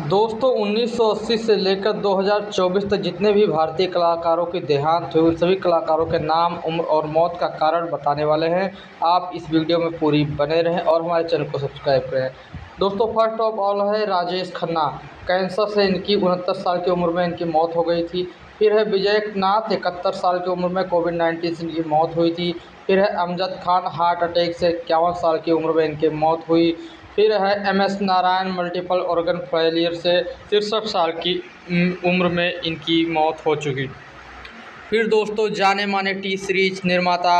दोस्तों 1980 से लेकर 2024 तक जितने भी भारतीय कलाकारों के देहांत हुए उन सभी कलाकारों के नाम, उम्र और मौत का कारण बताने वाले हैं। आप इस वीडियो में पूरी बने रहें और हमारे चैनल को सब्सक्राइब करें। दोस्तों फर्स्ट ऑफ ऑल है राजेश खन्ना। कैंसर से इनकी 69 साल की उम्र में इनकी मौत हो गई थी। फिर है विजय नाथ, 71 साल की उम्र में कोविड-19 से इनकी मौत हुई थी। फिर है अमजद खान, हार्ट अटैक से 51 साल की उम्र में इनकी मौत हुई। फिर है MS. Narayan, multiple organ failure से 63 साल की उम्र में इनकी मौत हो चुकी। फिर दोस्तों जाने माने टी सीरीज निर्माता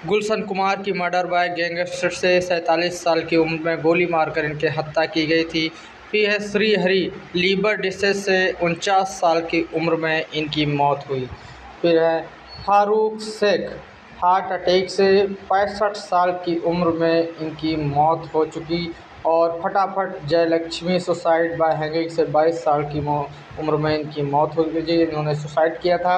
गुलशन कुमार की मर्डर बाय गैंगस्टर से 47 साल की उम्र में गोली मारकर इनकी हत्या की गई थी। फिर है श्री हरि, लीवर डिसीज से 49 साल की उम्र में इनकी मौत हुई। फिर है फारूक शेख, हार्ट अटैक से 65 साल की उम्र में इनकी मौत हो चुकी। और फटाफट जयलक्ष्मी, सुसाइड बाय हैंगिंग से 22 साल की उम्र में इनकी मौत हो गई, इन्होंने सुसाइड किया था।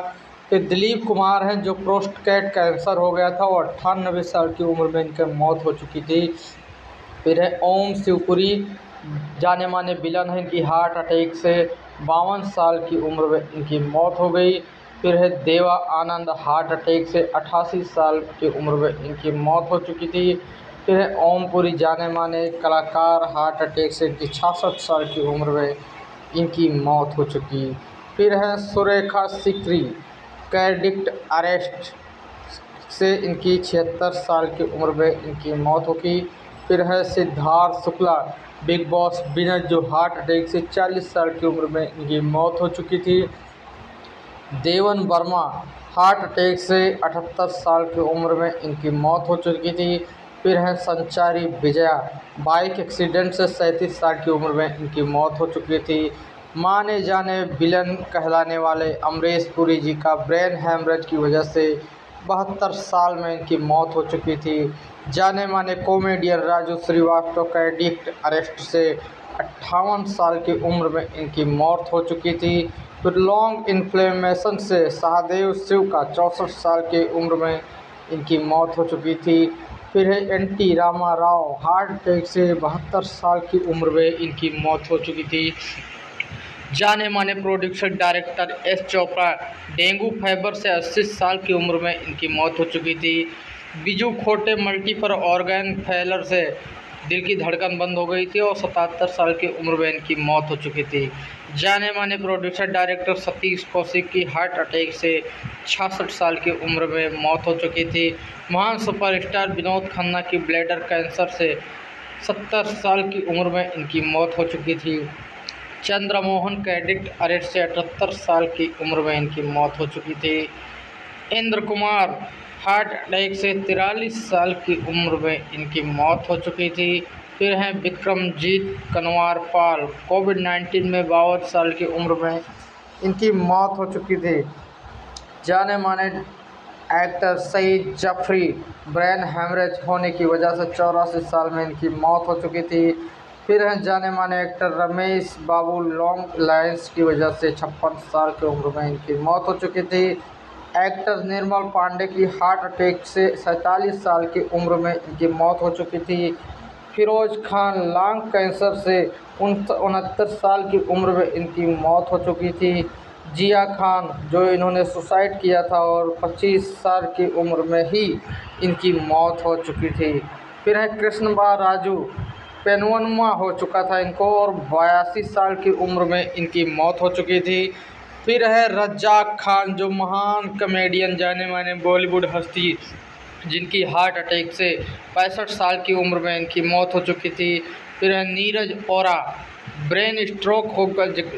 फिर दिलीप कुमार हैं जो प्रोस्टेट कैंसर हो गया था और 98 साल की उम्र में इनकी मौत हो चुकी थी। फिर है ओम शिवपुरी, जाने माने विलन है, इनकी हार्ट अटैक से 52 साल की उम्र में इनकी मौत हो गई। फिर है देवा आनंद, हार्ट अटैक से 88 साल की उम्र में इनकी मौत हो चुकी थी। फिर है ओमपुरी, जाने माने कलाकार, हार्ट अटैक से इनकी 66 साल की उम्र में इनकी मौत हो चुकी। फिर है सुरेखा सिकरी, कैडिक्ट अरेस्ट से इनकी 76 साल की उम्र में इनकी मौत होगी। फिर है Siddharth Shukla, big boss winner, जो हार्ट अटैक से 40 साल की उम्र में इनकी मौत हो चुकी थी। देवन वर्मा, हार्ट अटैक से 78 साल की उम्र में इनकी मौत हो चुकी थी। फिर है संचारी विजया, बाइक एक्सीडेंट से 37 साल की उम्र में इनकी मौत हो चुकी थी। माने जाने विलन कहलाने वाले अमरीश पुरी जी का ब्रेन हैमरेज की वजह से 72 साल में इनकी मौत हो चुकी थी। जाने माने कॉमेडियन राजू श्रीवास्तव, कैडिक्ट अरेस्ट से 58 साल की उम्र में इनकी मौत हो चुकी थी। फिर लॉन्ग इन्फ्लेमेशन से सहदेव शिव का 64 साल की उम्र में इनकी मौत हो चुकी थी। फिर है NT. Rama Rao, heart attack से 72 साल की उम्र में इनकी मौत हो चुकी थी। जाने माने producer director S Chopra, dengue fever से 80 साल की उम्र में इनकी मौत हो चुकी थी। बिजू खोटे, मल्टीपल ऑर्गन फेलियर से दिल की धड़कन बंद हो गई थी और 77 साल की उम्र में इनकी मौत हो चुकी थी। जाने माने प्रोड्यूसर डायरेक्टर सतीश कौशिक की हार्ट अटैक से 66 साल की उम्र में मौत हो चुकी थी। महान सुपरस्टार विनोद खन्ना की ब्लैडर कैंसर से 70 साल की उम्र में इनकी मौत हो चुकी थी। चंद्रमोहन, कैडिक्ट अरेस्ट से 78 साल की उम्र में इनकी मौत हो चुकी थी। इंद्र कुमार, हार्ट अटैक से 43 साल की उम्र में इनकी मौत हो चुकी थी। फिर हैं विक्रमजीत कनवार पाल, कोविड-19 में 52 साल की उम्र में इनकी मौत हो चुकी थी। जाने माने actor Saeed Jaffrey, brain haemorrhage होने की वजह से 84 साल में इनकी मौत हो चुकी थी। फिर हैं जाने माने एक्टर रमेश बाबू, लॉन्ग लाइन्स की वजह से 56 साल की उम्र में इनकी मौत हो चुकी थी। एक्टर निर्मल पांडे की हार्ट अटैक से 47 साल की उम्र में इनकी मौत हो चुकी थी। फिरोज खान, लंग कैंसर से 69 साल की उम्र में इनकी मौत हो चुकी थी। जिया खान, जो इन्होंने सुसाइड किया था और 25 साल की उम्र में ही इनकी मौत हो चुकी थी। फिर है कृष्णबा राजू, पेनवनमा हो चुका था इनको और 82 साल की उम्र में इनकी मौत हो चुकी थी। फिर है रज्जाक खान, जो महान कॉमेडियन, जाने माने बॉलीवुड हस्ती, जिनकी हार्ट अटैक से 65 साल की उम्र में इनकी मौत हो चुकी थी। फिर है नीरज ओरा, ब्रेन स्ट्रोक हो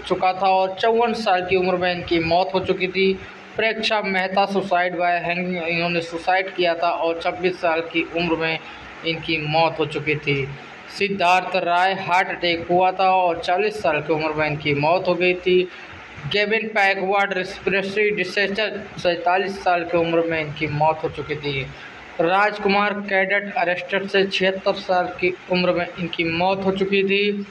चुका था और 54 साल की उम्र में इनकी मौत हो चुकी थी। प्रेक्षा मेहता, सुसाइड बाय हैंगिंग, इन्होंने सुसाइड किया था और 26 साल की उम्र में इनकी मौत हो चुकी थी। सिद्धार्थ राय, हार्ट अटैक हुआ था और 40 साल की उम्र में इनकी मौत हो गई थी। केविन पैकवर्ड, रेस्पिरेटरी डिसऑर्डर, 47 साल की उम्र में इनकी मौत हो चुकी थी। राजकुमार, कैडेट अरेस्टेड से 76 साल की उम्र में इनकी मौत हो चुकी थी।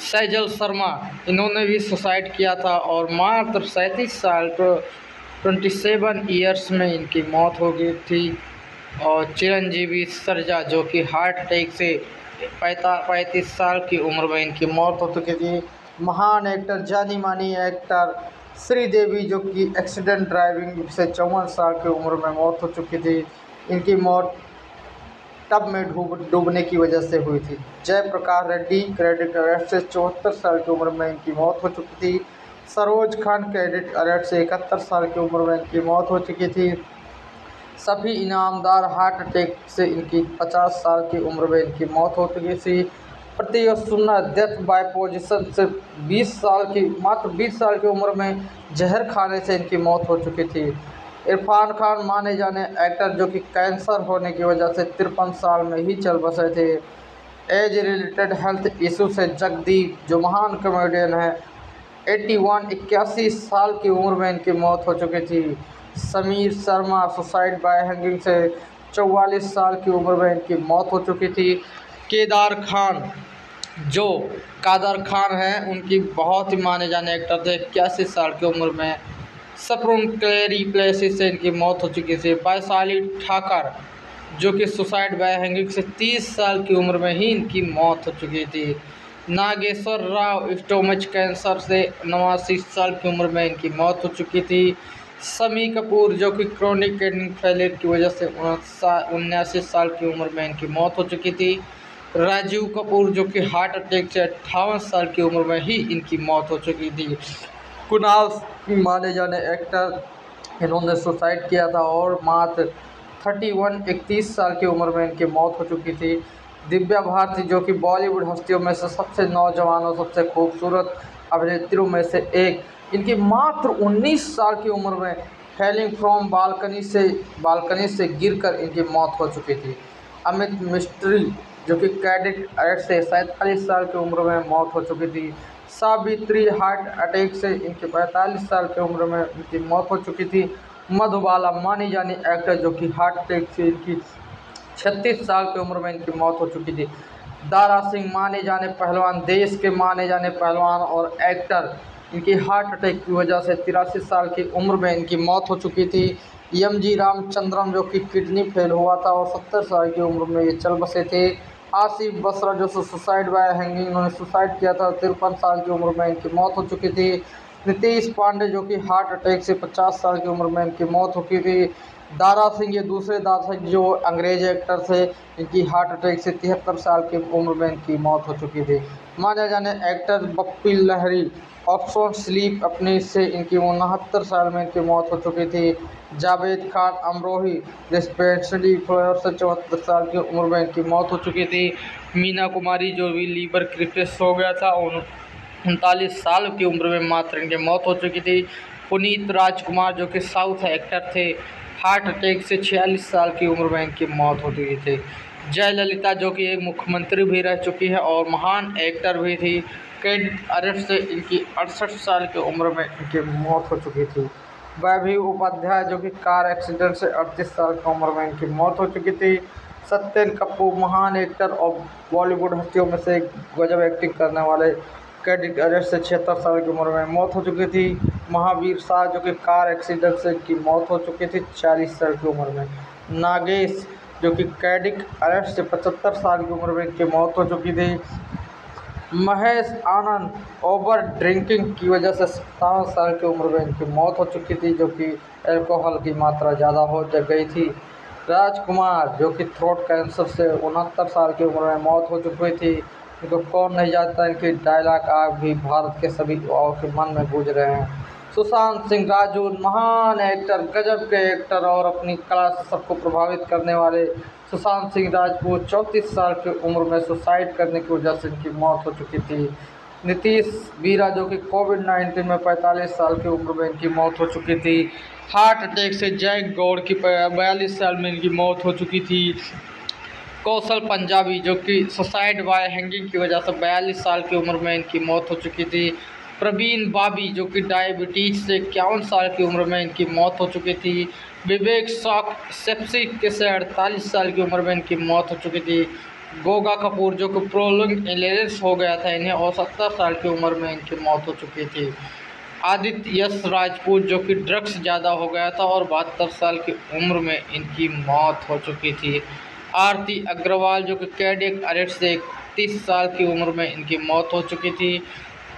सैजल शर्मा, इन्होंने भी सुसाइड किया था और मात्र 37 साल 27 ईयर्स में इनकी मौत हो गई थी। और चिरंजीवी सरजा, जो कि हार्ट अटैक से 35 साल की उम्र में इनकी मौत हो चुकी थी। महान एक्टर, जानी मानी एक्टर श्रीदेवी जो कि एक्सीडेंट ड्राइविंग से 54 साल की उम्र में मौत हो चुकी थी। इनकी मौत टब में डूबने की वजह से हुई थी। जयप्रकाश रेड्डी क्रेडिट अरेस्ट से 74 साल की उम्र में इनकी मौत हो चुकी थी। सरोज खान क्रेडिट अरेस्ट से 71 साल की उम्र में इनकी मौत हो चुकी थी। सभी इनामदार हार्ट अटैक से इनकी 50 साल की उम्र में इनकी मौत हो चुकी थी। प्रतिया सुन्ना डेथ बाय पोजीशन से मात्र 20 साल की उम्र में जहर खाने से इनकी मौत हो चुकी थी। इरफान खान माने जाने एक्टर जो कि कैंसर होने की वजह से 53 साल में ही चल बसे थे। एज रिलेटेड हेल्थ इशू से जगदीप जो महान कॉमेडियन है 81 साल की उम्र में इनकी मौत हो चुकी थी। Sameer Sharma suicide bye hanging से 44 साल की उम्र में इनकी मौत हो चुकी थी। केदार खान जो कादर खान हैं उनकी बहुत ही माने जाने एक्टर थे 81 साल की उम्र में सपरून क्लेरी प्लेसिस से इनकी मौत हो चुकी थी। वैशाली ठाकर जो कि सुसाइड बाय हैंगिंग से 30 साल की उम्र में ही इनकी मौत हो चुकी थी। नागेश्वर राव स्टोमच कैंसर से 89 साल की उम्र में इनकी मौत हो चुकी थी। शम्मी कपूर जो कि क्रोनिक किडनी फेलियर की वजह से 79 साल की उम्र में इनकी मौत हो चुकी थी। राजीव कपूर जो कि हार्ट अटैक से 58 साल की उम्र में ही इनकी मौत हो चुकी थी। कुणाल माने जाने एक्टर इन्होंने सुसाइड किया था और मात्र 31 साल की उम्र में इनकी मौत हो चुकी थी। दिव्या भारती जो कि बॉलीवुड हस्तियों में से सबसे नौजवान और सबसे खूबसूरत अभिनेत्रियों में से एक, इनकी मात्र 19 साल की उम्र में फेलिंग फ्रॉम बालकनी से गिरकर इनकी मौत हो चुकी थी। अमित मिस्त्री जो कि कैडेट अरेस्ट से 47 साल की उम्र में मौत हो चुकी थी। सावित्री हार्ट अटैक से इनकी 45 साल की उम्र में इनकी मौत हो चुकी थी। मधुबाला मानी जानी एक्टर जो कि हार्ट अटैक से इनकी 36 साल की उम्र में इनकी मौत हो चुकी थी। दारा सिंह माने जाने पहलवान, देश के माने जाने पहलवान और एक्टर, इनकी हार्ट अटैक की वजह से 83 साल की उम्र में इनकी मौत हो चुकी थी। एम.जी. रामचंद्रन जो कि किडनी फेल हुआ था और 70 साल की उम्र में ये चल बसे थे। आसिफ बसरा जो सुसाइड बाय हैंगिंग, इन्होंने सुसाइड किया था, 53 साल की उम्र में इनकी मौत हो चुकी थी। नीतीश पांडे जो कि हार्ट अटैक से 50 साल की उम्र में इनकी मौत हो चुकी थी। दारा सिंह, ये दूसरे दारा सिंह जो अंग्रेज एक्टर थे, इनकी हार्ट अटैक से 73 साल की उम्र में इनकी मौत हो चुकी थी। माने जाने actor Bappi Lahiri Oxford sleep अपने से इनकी 69 साल में इनकी मौत हो चुकी थी। जावेद खान अमरोही रेस्पिरेटरी फेलियर से 74 साल की उम्र में इनकी मौत हो चुकी थी। मीना कुमारी जो भी लीवर क्रिप्टिस हो गया था 39 साल की उम्र में मात्र इनकी मौत हो चुकी थी। पुनीत राजकुमार जो कि साउथ एक्टर थे, हार्ट अटैक से 46 साल की उम्र में इनकी मौत हो चुकी थी। जयललिता जो कि एक मुख्यमंत्री भी रह चुकी है और महान एक्टर भी थी, कैडेट अरेस्ट से इनकी 68 साल की उम्र में इनकी मौत हो चुकी थी। वैभवी उपाध्याय जो कि कार एक्सीडेंट से 38 साल की उम्र में इनकी मौत हो चुकी थी। सत्यन कपूर महान एक्टर और बॉलीवुड हस्तियों में से गजब एक्टिंग करने वाले, कैडेट अरेस्ट से 76 साल की उम्र में मौत हो चुकी थी। महावीर शाह जो कि कार एक्सीडेंट से इनकी मौत हो चुकी थी 40 साल की उम्र में। नागेश जो कि कैडेट अरेस्ट से 75 साल की उम्र में इनकी मौत हो चुकी थी। महेश आनंद ओवर ड्रिंकिंग की वजह से 57 साल की उम्र में इनकी मौत हो चुकी थी, जो कि अल्कोहल की मात्रा ज़्यादा हो गई थी। राजकुमार जो कि थ्रोट कैंसर से 69 साल की उम्र में मौत हो चुकी थी। इनको कौन नहीं जानता, इनकी डायलॉग आज भी भारत के सभी युवाओं के मन में गूंज रहे हैं। सुशांत सिंह राजपूत महान एक्टर, गजब के एक्टर और अपनी कला से सबको प्रभावित करने वाले सुशांत सिंह राजपूत 34 साल की उम्र में सुसाइड करने की वजह से इनकी मौत हो चुकी थी। नीतीश वीरा जो कि कोविड-19 में 45 साल की उम्र में इनकी मौत हो चुकी थी। हार्ट अटैक से जैक गौड़ की 42 साल में इनकी मौत हो चुकी थी। कौशल पंजाबी जो कि सुसाइड बाय हैंगिंग की वजह से 42 साल की उम्र में इनकी मौत हो चुकी थी। प्रवीण बाबी जो कि डायबिटीज से 51 साल की उम्र में इनकी मौत हो चुकी थी। विवेक सेप्सिक से 48 साल की उम्र में इनकी मौत हो चुकी थी। गोगा कपूर जो कि प्रोलॉन्ग इलनेस हो गया था इन्हें और 70 साल की उम्र में इनकी मौत हो चुकी थी। आदित्य यश राजपूत जो कि ड्रग्स ज़्यादा हो गया था और 72 साल की उम्र में इनकी मौत हो चुकी थी। आरती अग्रवाल जो कि कार्डियक अरेस्ट से 31 साल की उम्र में इनकी मौत हो चुकी थी।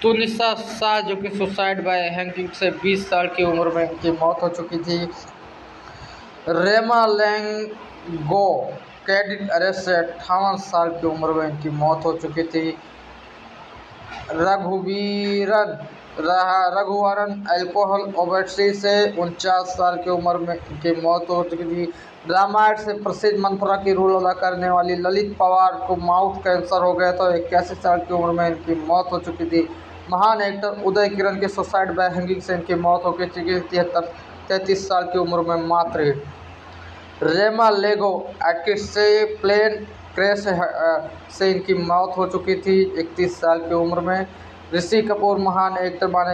तुनिसा शाह जो कि सुसाइड बाय हैंगिंग से 20 साल की उम्र में इनकी मौत हो चुकी थी। रेमा लेंगो कार्डियक अरेस्ट से 58 साल की उम्र में इनकी मौत हो चुकी थी। रघुवरन अल्कोहल ओवरडोज से 49 साल की उम्र में इनकी मौत हो चुकी थी। रामायण से प्रसिद्ध मंथरा की रोल अदा करने वाली ललित पवार को माउथ कैंसर हो गया था। 81 साल की उम्र में इनकी मौत हो चुकी थी। महान एक्टर उदय किरण के सुसाइड बाय हैंगिंग से इनकी मौत हो चुकी थी 33 साल की उम्र में मात्र। रेमा लेगो एक्ट्रेस से प्लेन क्रैश से इनकी मौत हो चुकी थी 31 साल की उम्र में। ऋषि कपूर महान एक्टर माने